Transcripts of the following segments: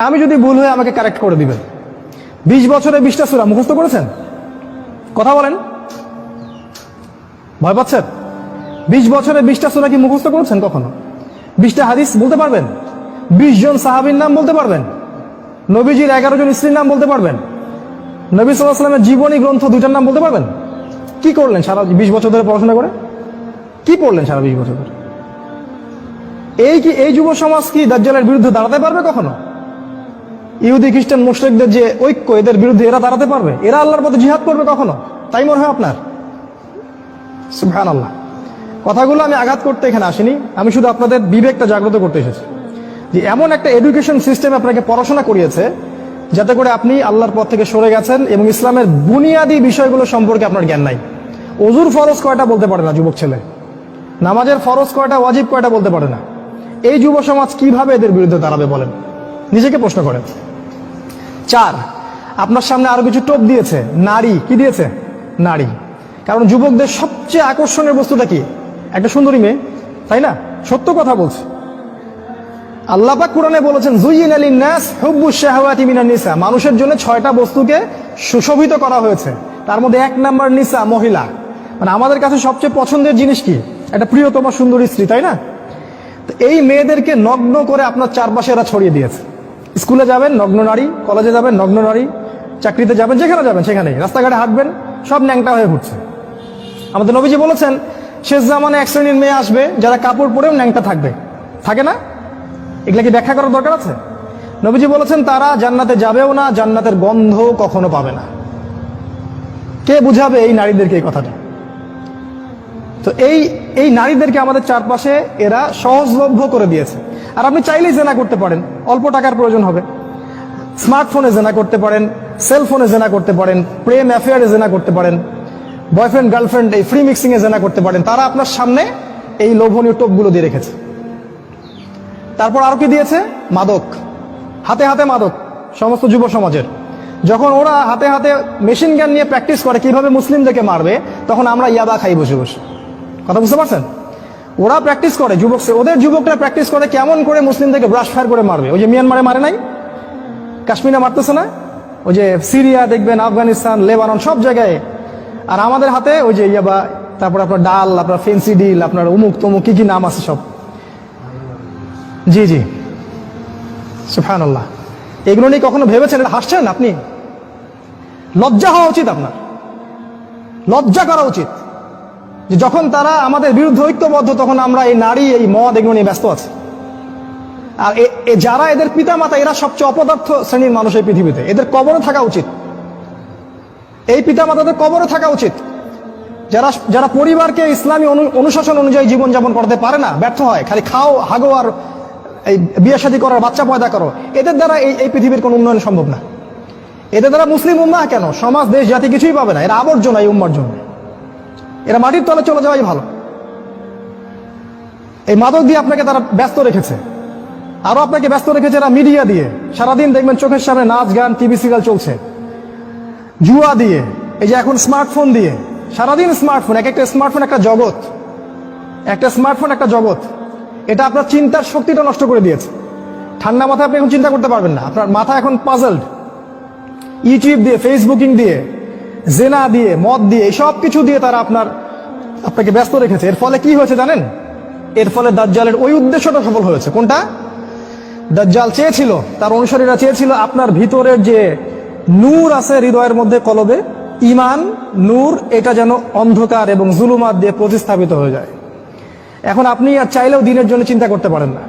আমি যদি ভুল হয়ে আমাকে কারেক্ট করে দিবেন। 20 বছরে 20টা সূরা মুখস্থ করেছেন? কথা বলেন, ভয় পাচ্ছেন? 20 বছরে 20টা সূরা কি মুখস্থ করেছেন কখনো? 20টা হাদিস বলতে পারবেন? 20 জন সাহাবীর নাম বলতে পারবেন? নবীজির 11 জন স্ত্রীর নাম বলতে পারবেন? নবী সাল্লাল্লাহু আলাইহি ওয়াসাল্লামের জীবনী গ্রন্থ 2টার নাম বলতে পারবেন? কি করলেন সারা 20 বছর ধরে পড়াশোনা করে? কি পড়লেন সারা 20 বছর ধরে? এই যুব সমাজ কি দাজ্জালের বিরুদ্ধে দাঁড়াতে পারবে কখনো? ইহুদি খ্রিস্টান মুশরিকদের যে ঐক্য, এদের বিরুদ্ধে এরা দাঁড়াতে পারবে? এরা আল্লাহর পথে জিহাদ করবে কখনো? তাই মনে হয় আপনার? সুবহানাল্লাহ। কথাগুলো আমি আঘাত করতে এখানে আসিনি, আমি শুধু আপনাদের বিবেকটা জাগ্রত করতে এসেছি যে এমন একটা এডুকেশন সিস্টেম আপনাকে পড়াশোনা করিয়েছে যাতে করে আপনি আল্লাহর পথ থেকে সরে গেছেন এবং ইসলামের বুনিয়াদী বিষয়গুলো সম্পর্কে আপনার জ্ঞান নাই। ওযুর ফরজ কয়টা বলতে পারে না যুবক ছেলে, নামাজের ফরজ কয়টা, ওয়াজিব কয়টা বলতে পারে না। এই যুব সমাজ কিভাবে এদের বিরুদ্ধে দাঁড়াবে বলেন? নিজেকে প্রশ্ন করেন। 4, আপনার সামনে আরো কিছু টোপ দিয়েছে। নারী, কি দিয়েছে? নারী। কারণ যুবকদের সবচেয়ে আকর্ষণের বস্তুটা কি? একটা সুন্দরী মেয়ে, তাই না? সত্য কথা বলছে। আল্লাহ পাক কোরআনে বলেছেন যুয়িনা লিন-নাস হুব্বুশ শাহাওয়াতি মিনান নিসা, মানুষের জন্য 6টা বস্তুকে সুশোভিত করা হয়েছে, তার মধ্যে 1 নাম্বার নিসা, মহিলা। মানে আমাদের কাছে সবচেয়ে পছন্দের জিনিস কি? একটা প্রিয়তমা সুন্দরী স্ত্রী, তাই না? তো এই মেয়েদেরকে নগ্ন করে আপনার চারপাশে এরা ছড়িয়ে দিয়েছে। স্কুলে যাবেন নগ্ন নারী, কলেজে যাবেন নগ্ন নারী, চাকরিতে যাবেন, যেখানে যাবেন সেখানেই, রাস্তাঘাটে হাঁটবেন সব ন্যাংটা হয়ে ঘুরছে। আমাদের নবীজি বলেছেন শেষ জামানে এক শ্রেণীর মেয়ে আসবে যারা কাপড় পরেও ন্যাংটা থাকবে, থাকে না? এগুলা কি ব্যাখ্যা করার দরকার আছে? নবীজি বলেছেন তারা জান্নাতে যাবেও না, জান্নাতের গন্ধ কখনো পাবে না। কে বুঝাবে এই নারীদেরকে এই কথাটা? তো এই নারীদেরকে আমাদের চারপাশে এরা সহজলভ্য করে দিয়েছে। আর আপনি চাইলেই জেনা করতে পারেন, অল্প টাকার প্রয়োজন হবে। স্মার্টফোনে জেনা করতে পারেন, সেলফোনে জেনা করতে পারেন, প্রেম অ্যাফেয়ারে জেনা করতে পারেন, বয়ফ্রেন্ড গার্লফ্রেন্ড এই ফ্রি মিক্সিং এ জেনা করতে পারেন। তারা আপনার সামনে এই লোভনীয় টোপগুলো দিয়ে রেখেছে। তারপর আরো কি দিয়েছে? মাদক, হাতে হাতে মাদক সমস্ত যুব সমাজের। যখন ওরা হাতে হাতে মেশিন গান নিয়ে প্র্যাকটিস করে কিভাবে মুসলিমদেরকে মারবে, তখন আমরা ইয়াবা খাই বসে বসে। কথা বুঝতে পারছেন? ওরা প্র্যাকটিস করে, ওদের যুবকরা প্র্যাকটিস করে কেমন করে মুসলিমদেরকে ব্রাশ ফায়ার করে মারবে। ওই যে মিয়ানমারে মারে নাই, কাশ্মীরে মারতেছে না, ওই যে সিরিয়া দেখবেন, আফগানিস্তান, লেবানন, সব জায়গায়। আর আমাদের হাতে ওই যে ইয়াবা, তারপর আপনার ডাল, আপনার ফেন্সি ডিল, আপনার উমুক তমুক কি কি নাম আছে সব। জি জি, সুবহানাল্লাহ। এগুলো নিয়ে কখনো ভেবেছেন? এটা হাসছেন আপনি? লজ্জা হওয়া উচিত আপনার, লজ্জা করা উচিত যে যখন তারা আমাদের বিরুদ্ধে ঐক্যবদ্ধ, তখন আমরা এই নারী, এই মদ, এগুলো নিয়ে ব্যস্ত আছি। আর যারা এদের পিতামাতা, এরা সবচেয়ে অপদার্থ শ্রেণীর মানুষ এই পৃথিবীতে। এদের কবরে থাকা উচিত, এই পিতামাতাদের কবরে থাকা উচিত। যারা পরিবারকে ইসলামী অনুশাসন অনুযায়ী জীবনযাপন করতে পারে না, ব্যর্থ হয়, খালি খাও, হাগো আর এই বিয়ে শাদী করার, বাচ্চা পয়দা করো, এদের দ্বারা এই পৃথিবীর কোনো উন্নয়ন সম্ভব না। এদের দ্বারা মুসলিম উম্মাহ কেন, সমাজ, দেশ, জাতি কিছুই পাবে না। এরা আবর্জনা এই উম্মার জন্য। এরা মাটির তলে চলে যাওয়াই ভালো। এই মাদক দিয়ে আপনাকে তারা ব্যস্ত রেখেছে। আরো আপনাকে ব্যস্ত রেখেছে এরা মিডিয়া দিয়ে। সারাদিন দেখবেন চোখের সামনে নাচ গান, টিভি সিরিয়াল চলছে। জুয়া দিয়ে, এই যে এখন স্মার্টফোন দিয়ে, সারাদিন স্মার্টফোন, এক একটা স্মার্টফোন একটা জগৎ, একটা স্মার্টফোন একটা জগৎ। এটা আপনার চিন্তার শক্তিটা নষ্ট করে দিয়েছে। ঠান্ডা মাথায় আপনি এখন চিন্তা করতে পারবেন না, আপনার মাথা এখন পাজলড। ইউটিউব দিয়ে, ফেসবুকিং দিয়ে, জেনা দিয়ে, মদ দিয়ে, এই সব কিছু দিয়ে তারা আপনাকে ব্যস্ত রেখেছে। এর ফলে কি হয়েছে জানেন? এর ফলে দাজ্জালের ওই উদ্দেশ্যটা সফল হয়েছে। কোনটা? দাজ্জাল চেয়েছিল, তার অনুসারীরা চেয়েছিল আপনার ভিতরের যে নূর আছে হৃদয়ের মধ্যে, কলবে ঈমান নূর, এটা যেন অন্ধকার এবং জুলুমাত দিয়ে প্রতিস্থাপিত হয়ে যায়। এখন আপনি আর চাইলেও দিনের জন্য চিন্তা করতে পারেন না।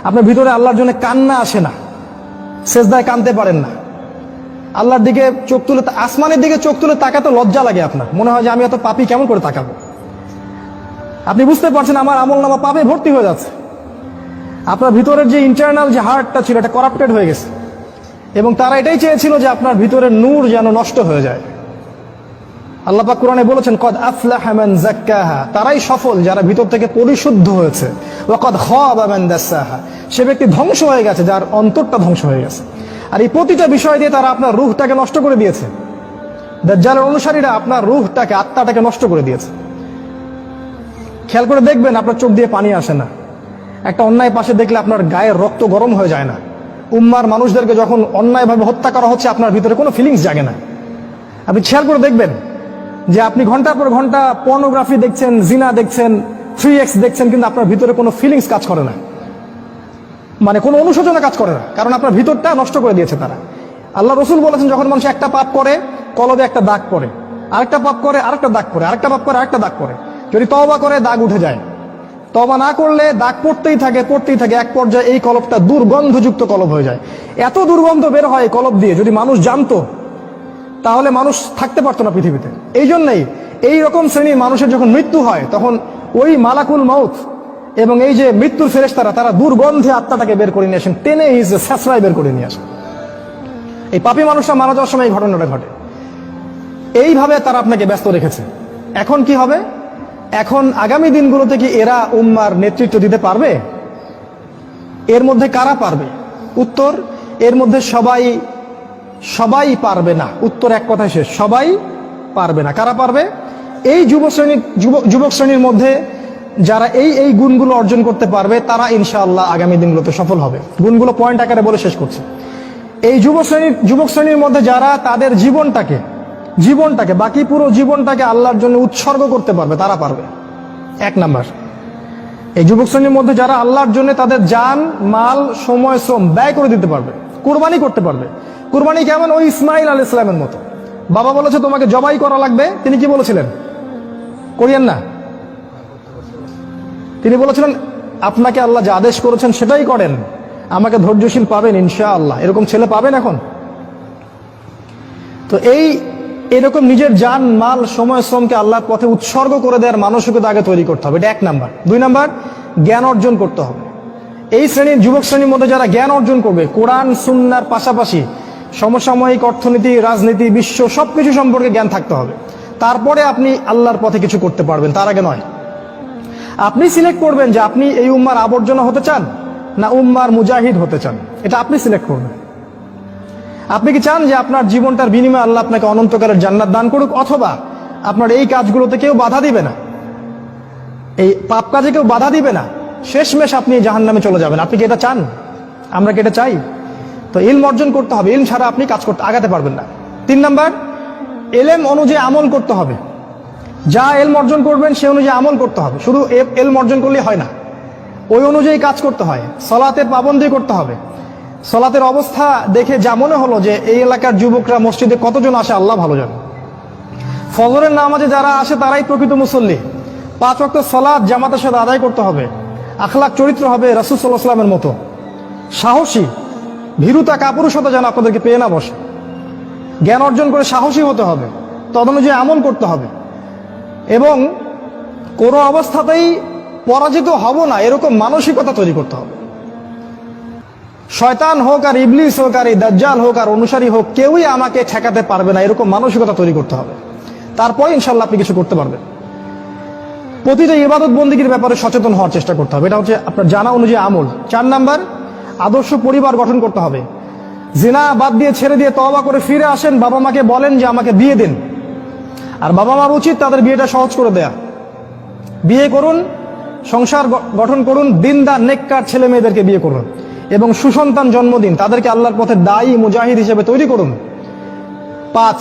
আপনার ভিতরে আল্লাহর জন্য কান্না আসে না, সেজদায় কাঁদতে পারেন না, আল্লাহর দিকে চোখ তুলে, আসমানের দিকে চোখ তুলে তাকাতে লজ্জা লাগে আপনার। মনে হয় যে আমি এত পাপী, কেমন করে তাকাবো? আপনি বুঝতে পারছেন আমার আমলনামা পাপে ভর্তি হয়ে যাচ্ছে। আপনার ভিতরের যে ইন্টারনাল যে হার্টটা ছিল, এটা করাপ্টেড হয়ে গেছে। এবং তারা এটাই চেয়েছিল যে আপনার ভিতরের নূর যেন নষ্ট হয়ে যায়। আল্লাহ পাক কোরআনে বলেছেন কদ আফলাহা মান যাক্কাহা, তারাই সফল যারা ভিতর থেকে পরিশুদ্ধ হয়েছে। ওয়া কদ খাবা মান দাসাহা, সে ব্যক্তি ধ্বংস হয়ে গেছে যার অন্তরটা ধ্বংস হয়ে গেছে। আর এই প্রতিটা বিষয় দিয়ে তারা আপনার রূহটাকে নষ্ট করে দিয়েছে। দাজ্জালের অনুসারীরা আপনার রূহটাকে, আত্মাটাকে নষ্ট করে দিয়েছে। খেয়াল করে দেখবেন আপনার চোখ দিয়ে পানি আসে না, একটা অন্যায় পাশে দেখলে আপনার গায়ের রক্ত গরম হয়ে যায় না, উম্মার মানুষদেরকে যখন অন্যায়ভাবে হত্যা করা হচ্ছে, আপনার ভিতরে কোনো ফিলিংস জাগে না। আপনি খেয়াল করে দেখবেন যে আপনি ঘন্টার পর ঘন্টা পর্নোগ্রাফি দেখছেন, জিনা দেখছেন, 3x দেখছেন, কিন্তু আপনার ভিতরে কোনো ফিলিংস কাজ করে না, মানে কোনো অনুশোচনা কাজ করে না, কারণ আপনার ভিতরটা নষ্ট করে দিয়েছে তারা। আল্লাহ রসুল বলেছেন, যখন মানুষ একটা পাপ করে কলবে একটা দাগ পড়ে, আরেকটা পাপ করে আরেকটা দাগ পড়ে, আরেকটা পাপ করে আরেকটা দাগ পড়ে। যদি তওবা করে দাগ উঠে যায়, তওবা না করলে দাগ পড়তেই থাকে পড়তেই থাকে, এক পর্যায়ে এই কলবটা দুর্গন্ধযুক্ত কলব হয়ে যায়। এত দুর্গন্ধ বের হয় কলব দিয়ে, যদি মানুষ জানতো তাহলে মানুষ থাকতে পারতো না পৃথিবীতে। এই জন্যই এই রকম শ্রেণীর মানুষের যখন মৃত্যু হয়, তখন ওই মালাকুল মাউত এবং এই যে মৃত্যুর ফেরেশতারা, তারা দুর্গন্ধে আত্মাটাকে বের করে নিয়ে আসেন, টেনে স্যাঁচড়ায় বের করে নিয়ে আসেন। এই পাপী মানুষরা মারা যাওয়ার সময় এই ঘটনাটা ঘটে। এইভাবে তারা আপনাকে ব্যস্ত রেখেছে। এখন কি হবে? এখন আগামী দিনগুলোতে কি এরা উম্মার নেতৃত্ব দিতে পারবে? এর মধ্যে কারা পারবে? উত্তর, এর মধ্যে সবাই পারবে না। উত্তর এক কথায় শেষ, সবাই পারবে না। কারা পারবে? এই যুবক শ্রেণীর মধ্যে যারা এই গুণগুলো অর্জন করতে পারবে, তারা ইনশাআল্লাহ আগামী দিনগুলোতে সফল হবে। গুণগুলো পয়েন্ট আকারে বলে শেষ করছে। এই যুবক শ্রেণীর মধ্যে যারা তাদের জীবনটাকে বাকি পুরো জীবনটাকে আল্লাহর জন্য উৎসর্গ করতে পারবে, তারা পারবে। এক নাম্বার, এই যুবক শ্রেণীর মধ্যে যারা আল্লাহর জন্য তাদের জান, মাল, সময়, শ্রম ব্যয় করে দিতে পারবে, কুরবানি করতে পারবে। কুরবানি কেমন? ওই ইসমাইল আলাইহিস সালামের মতো। বাবা বলেছে তোমাকে জবাই করা লাগবে, তিনি কি বলেছিলেন? করিয়েন না। তিনি বলেছিলেন, আপনাকে আল্লাহ যে আদেশ করেছেন সেটাই করেন, আমাকে ধৈর্যশীল পাবেন ইনশাআল্লাহ। এরকম ছেলে পাবেন এখন? তো এরকম নিজের জান, মাল, সময়, শ্রমকে আল্লাহর পথে উৎসর্গ করে দেওয়ার মানসিকতা আগে তৈরি করতে হবে। এটা এক নাম্বার। দুই নাম্বার, জ্ঞান অর্জন করতে হবে। এই যুবক শ্রেণীর মধ্যে যারা জ্ঞান অর্জন করবে, কোরআন সুন্নাহর পাশাপাশি সমসাময়িক অর্থনীতি, রাজনীতি, বিশ্ব সবকিছু সম্পর্কে জ্ঞান থাকতে হবে। তারপরে আপনি আল্লাহর পথে কিছু করতে পারবেন, তার আগে নয়। আপনি সিলেক্ট করবেন যে আপনি এই উম্মার আবর্জনা হতে চান না উম্মার মুজাহিদ হতে চান, এটা আপনি সিলেক্ট করবেন। আপনি কি চান যে আপনার জীবনটার বিনিময়ে আল্লাহ আপনাকে অনন্তকালের জান্নাত দান করুক, অথবা আপনার এই কাজগুলোতে কেউ বাধা দিবে না, এই পাপ কাজে কেউ বাধা দিবে না, শেষমেশ আপনি জাহান্নামে চলে যাবেন? আপনি কি এটা চান? আমরা কি এটা চাই? তো ইলম অর্জন করতে হবে, ইলম ছাড়া আপনি কাজ করতে আগাতে পারবেন না। তিন নাম্বার, এলেম অনুযায়ী আমল করতে হবে। যা এলম অর্জন করবেন সে অনুযায়ী আমল করতে হবে। শুধু এলম অর্জন করলে হয় না, ওই অনুযায়ী কাজ করতে হয়। সলাতের পাবন্দি করতে হবে। সলাতের অবস্থা দেখে যা মনে হলো যে এই এলাকার যুবকরা মসজিদে কতজন আসে আল্লাহ ভালো জানে। ফজরের নামাজে যারা আসে তারাই প্রকৃত মুসল্লি। 5 ওয়াক্ত সালাত জামাতের সাথে আদায় করতে হবে। আখলাক চরিত্র হবে রাসূল সাল্লাল্লাহু আলাইহি ওয়াসাল্লামের মতো। সাহসী, ভীরুতা, কাপুরুষতা যেন আপনাদেরকে পেয়ে না বসে। জ্ঞান অর্জন করে সাহসী হতে হবে, তদনুযায়ী আমল করতে হবে, এবং কোনো অবস্থাতেই পরাজিত হব না এরকম মানসিকতা তৈরি করতে হবে। শয়তান হোক আর ইবলিস হোক আর এই দাজ্জাল হোক আর অনুসারী হোক, কেউই আমাকে ঠেকাতে পারবে না এরকম মানসিকতা তৈরি করতে হবে। তারপরে ইনশাআল্লাহ আপনি কিছু করতে পারবেন। প্রতিটা ইবাদত বন্দেগীর ব্যাপারে সচেতন হওয়ার চেষ্টা করতে হবে, এটা হচ্ছে আপনার জানা অনুযায়ী আমল। 4 নাম্বার, আদর্শ পরিবার গঠন করতে হবে। জিনা বাদ দিয়ে ছেড়ে দিয়ে তওবা করে ফিরে আসেন, বাবা মাকে বলেন যে আমাকে বিয়ে দিন। আর বাবা মার উচিত তাদের বিয়েটা সহজ করে দেয়া। বিয়ে করুন, সংসার গঠন করুন, দিনদার নেককার ছেলে মেয়েদেরকে বিয়ে করুন এবং সুসন্তান জন্ম দিন, তাদেরকে আল্লাহর পথে দায়ী মুজাহিদ হিসেবে তৈরি করুন। 5,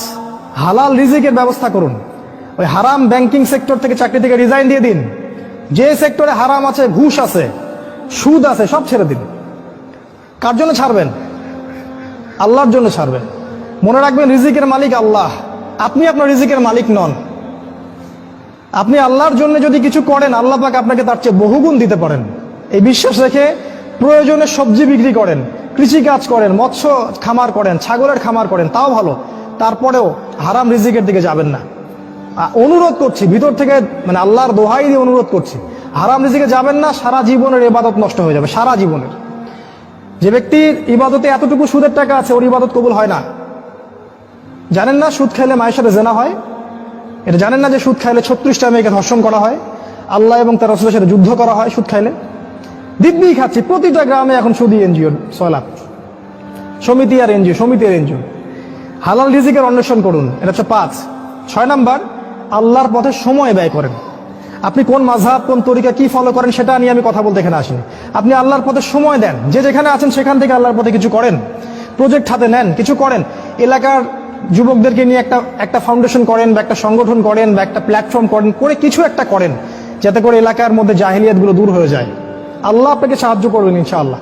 হালাল রিজিকের ব্যবস্থা করুন। ওই হারাম ব্যাংকিং সেক্টর থেকে চাকরি থেকে রিজাইন দিয়ে দিন। যে সেক্টরে হারাম আছে, ঘুষ আছে, সুদ আছে, সব ছেড়ে দিন। কার জন্য ছাড়বেন? আল্লাহর জন্য ছাড়বেন। মনে রাখবেন, রিজিকের মালিক আল্লাহ, আপনি আপনার রিজিকের মালিক নন। আপনি আল্লাহর জন্য যদি কিছু করেন, আল্লাহ পাক আপনাকে তার চেয়ে বহুগুণ দিতে পারেন। এই বিশ্বাস রেখে প্রয়োজনে সবজি বিক্রি করেন, কৃষি কাজ করেন, মৎস্য খামার করেন, ছাগলের খামার করেন, তাও ভালো। তারপরেও হারাম রিজিকের দিকে যাবেন না। অনুরোধ করছি ভিতর থেকে, মানে আল্লাহর দোহাই দিয়ে অনুরোধ করছি, হারাম রিজিকে যাবেন না। সারা জীবনের ইবাদত নষ্ট হয়ে যাবে, সারা জীবনের। যে ব্যক্তির ইবাদতে এতটুকু সুদের টাকা আছে, ওর ইবাদত কবুল হয় না। জানেন না সুদ খাইলে মায়ের সাথে জেনা হয়? এটা জানেন না যে সুদ খাইলে 36টা মেয়েকে ধর্ষণ করা হয়, আল্লাহ এবং তার রাসূলের সাথে যুদ্ধ করা হয় সুদ খাইলে? দিব্যি খাচ্ছি, প্রতিটা গ্রামে এখন সুদী এনজিও 6 লাখ। সমিতি আর এনজিও। হালাল রিজিকের অন্বেষণ করুন, এটা হচ্ছে 5। 6 নাম্বার, আল্লাহর পথে সময় ব্যয় করেন। আপনি কোন মাযহাব, কোন তরিকা কি ফলো করেন সেটা নিয়ে আমি কথা বলতে এখানে আসিনি। আপনি আল্লাহর পথে সময় দেন, যে যেখানে আছেন সেখান থেকে আল্লাহর পথে কিছু করেন, প্রজেক্ট হাতে নেন, কিছু করেন। এলাকার যুবকদেরকে নিয়ে একটা ফাউন্ডেশন করেন, বা একটা সংগঠন করেন, বা একটা প্ল্যাটফর্ম করেন, করে কিছু একটা করেন, যাতে করে এলাকার মধ্যে জাহিলিয়াতগুলো দূর হয়ে যায়। আল্লাহ আপনাকে সাহায্য করবেন ইনশাআল্লাহ।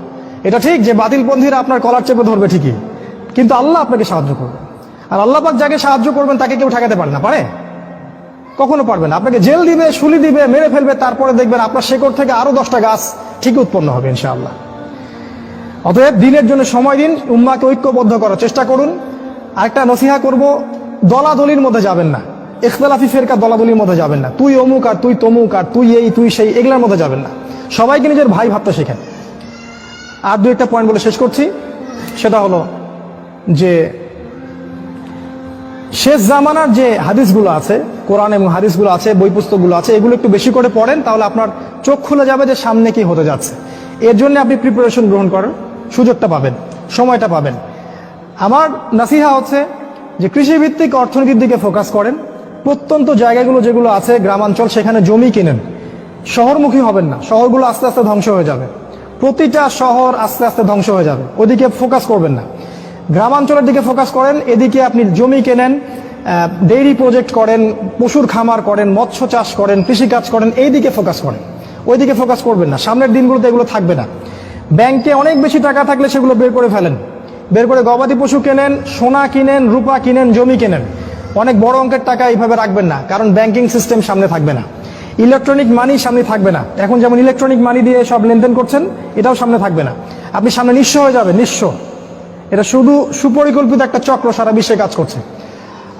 এটা ঠিক যে বাতিলপন্থীরা আপনার কলার চেপে ধরবে ঠিকই, কিন্তু আল্লাহ আপনাকে সাহায্য করবে। আর আল্লাহ পাক যাকে সাহায্য করবেন তাকে কেউ ঠেকাতে পারে না, পারে? কখনো পারবে না। আপনাকে জেল দিবে, শুলি দিবে, মেরে ফেলবে, তারপরে দেখবেন আপনার শেকড় থেকে আরো 10টা গাছ ঠিকই উৎপন্ন হবে ইনশাআল্লাহ। অতএব দিনের জন্য সময় দিন, উম্মাহকে ঐক্যবদ্ধ করার চেষ্টা করুন। আরেকটা নসিহা করব, দলাদলির মধ্যে যাবেন না, ইখতিলাফি ফিরকা দলাদলির মধ্যে যাবেন না। তুই অমুক আর তুই তমুক আর তুই এই তুই সেই, এগুলোর মধ্যে যাবেন না। সবাইকে নিজের ভাই ভাবতে শেখেন। আর দু একটা পয়েন্ট বলে শেষ করছি, সেটা হলো যে শেষ জামানার যে হাদিসগুলো আছে, কোরআন এবং হাদিসগুলো আছে, বই পুস্তকগুলো আছে, এগুলো একটু বেশি করে পড়েন, তাহলে আপনার চোখ খুলে যাবে যে সামনে কি হতে যাচ্ছে। এর জন্য আপনি প্রিপারেশন গ্রহণ করার সুযোগটা পাবেন, সময়টা পাবেন। আমার নাসিহা হচ্ছে যে কৃষিভিত্তিক অর্থনীতির দিকে ফোকাস করেন। প্রত্যন্ত জায়গাগুলো যেগুলো আছে গ্রামাঞ্চল, সেখানে জমি কিনেন। শহরমুখী হবেন না, শহরগুলো আস্তে আস্তে ধ্বংস হয়ে যাবে। প্রতিটা শহর আস্তে আস্তে ধ্বংস হয়ে যাবে, ওদিকে ফোকাস করবেন না। গ্রামাঞ্চলের দিকে ফোকাস করেন, এদিকে আপনি জমি কেনেন, ডেইরি প্রজেক্ট করেন, পশুর খামার করেন, মৎস্য চাষ করেন, কৃষিকাজ করেন, এই দিকে ফোকাস করেন। ওইদিকে ফোকাস করবেন না, সামনের দিনগুলোতে এগুলো থাকবে না। ব্যাংকে অনেক বেশি টাকা থাকলে সেগুলো বের করে ফেলেন, বের করে গবাদি পশু কেনেন, সোনা কিনেন, রূপা কিনেন, জমি কেনেন। অনেক বড় অঙ্কের টাকা এইভাবে রাখবেন না, কারণ ব্যাংকিং সিস্টেম সামনে থাকবে না, ইলেকট্রনিক মানি সামনে থাকবে না। এখন যেমন ইলেকট্রনিক মানি দিয়ে সব লেনদেন করছেন, এটাও সামনে থাকবে না। আপনি সামনে নিঃস্ব হয়ে যাবেন, নিঃস্ব। এটা শুধু সুপরিকল্পিত একটা চক্র সারা বিশ্বে কাজ করছে।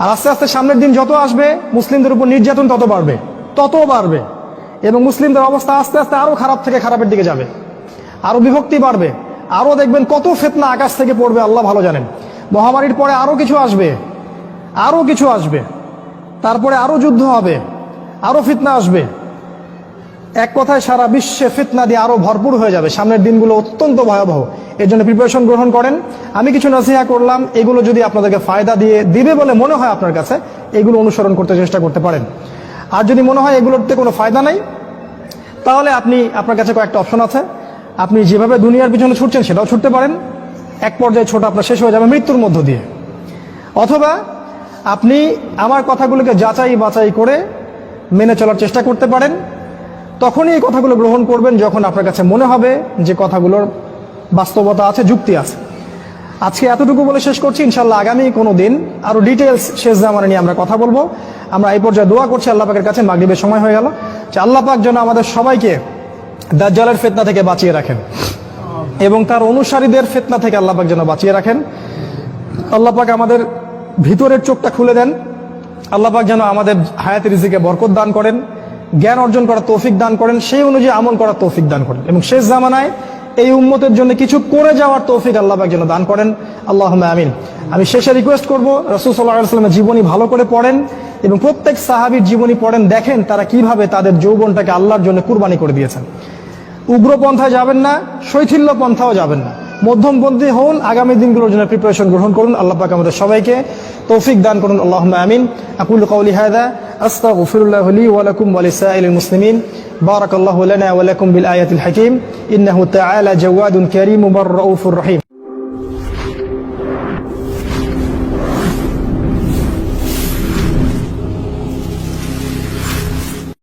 আর আস্তে আস্তে সামনের দিন যত আসবে, মুসলিমদের উপর নির্যাতন তত বাড়বে, এবং মুসলিমদের অবস্থা আস্তে আস্তে আরো খারাপ থেকে খারাপের দিকে যাবে, আরো বিভক্তি বাড়বে, আরো দেখবেন কত ফিতনা আকাশ থেকে পড়বে আল্লাহ ভালো জানেন। মহামারীর পরে আরো কিছু আসবে, তারপরে আরো যুদ্ধ হবে, আরো ফিতনা আসবে। এক কথায় সারা বিশ্বে ফিতনা দিয়ে আরো ভরপুর হয়ে যাবে। সামনের দিনগুলো অত্যন্ত ভয়াবহ। এর জন্য প্রিপারেশন গ্রহণ করেন। আমি কিছু নসিহা করলাম, এগুলো যদি আপনাদেরকে ফায়দা দিবে বলে মনে হয় আপনার কাছে, এগুলো অনুসরণ করতে চেষ্টা করতে পারেন। আর যদি মনে হয় এগুলোতে কোনো ফায়দা নাই, তাহলে আপনার কাছে কয়েকটা অপশন আছে। আপনি যেভাবে দুনিয়ার পিছনে ছুটছেন সেটাও ছুটতে পারেন, এক পর্যায়ে ছোট আপনার শেষ হয়ে যাবে মৃত্যুর মধ্য দিয়ে। অথবা আপনি আমার কথাগুলোকে যাচাই বাছাই করে মেনে চলার চেষ্টা করতে পারেন। তখনই এই কথাগুলো গ্রহণ করবেন যখন আপনার কাছে মনে হবে যে কথাগুলোর বাস্তবতা আছে, যুক্তি আছে। আজকে এতটুকু বলে শেষ করছি। ইনশাল্লাহ আগামী কোনো দিন আরো ডিটেলস শেষ জামানা নিয়ে আমরা কথা বলবো। আমরা এই পর্যায়ে দোয়া করছি আল্লাহ পাকের কাছে, মাগরিবের সময় হয়ে গেল, যে আল্লাহ পাক যেন আমাদের সবাইকে দাজ্জালের ফিতনা থেকে বাঁচিয়ে রাখেন, এবং তার অনুসারীদের ফিতনা থেকে আল্লাহ পাক যেন বাঁচিয়ে রাখেন। আল্লাহ পাক আমাদের ভিতরের চোখটা খুলে দেন। আল্লাহ পাক যেন আমাদের হায়াতের রিজিকে বরকত দান করেন, জ্ঞান অর্জন করার তৌফিক দান করেন, সেই অনুযায়ী আমল করার তৌফিক দান করেন, এবং শেষ জামানায় এই উম্মতের জন্য কিছু করে যাওয়ার তৌফিক আল্লাহ পাক যেন দান করেন। আল্লাহুম্মা আমিন। আমি শেষে রিকোয়েস্ট করব, রাসূল সাল্লাল্লাহু আলাইহি ওয়াসাল্লামের জীবনী ভালো করে পড়েন, এবং প্রত্যেক সাহাবীর জীবনী পড়েন, দেখেন তারা কিভাবে তাদের যৌবনটাকে আল্লাহর জন্য কুরবানি করে দিয়েছেন। উগ্র পন্থায় যাবেন না, শৈথিল্য পন্থাও যাবেন না, মধ্যমপন্থী হন। আগামী দিনগুলোর জন্য প্রিপারেশন গ্রহণ করুন। আল্লাহ পাক আমাদের সবাইকে তৌফিক দান করুন। আল্লাহুম্মা আমিন। আকুলু কওলি হাযা আস্তাগফিরুল্লাহ লি ওয়া লাকুম ওয়া লিসাইরিল মুসলিমিন। বারাকাল্লাহু লানা ওয়া লাকুম বিল আয়াতিল হাকীম। ইন্নাহু তাআলা জাওয়াদুন কারীমুর রাউফুর রহিম।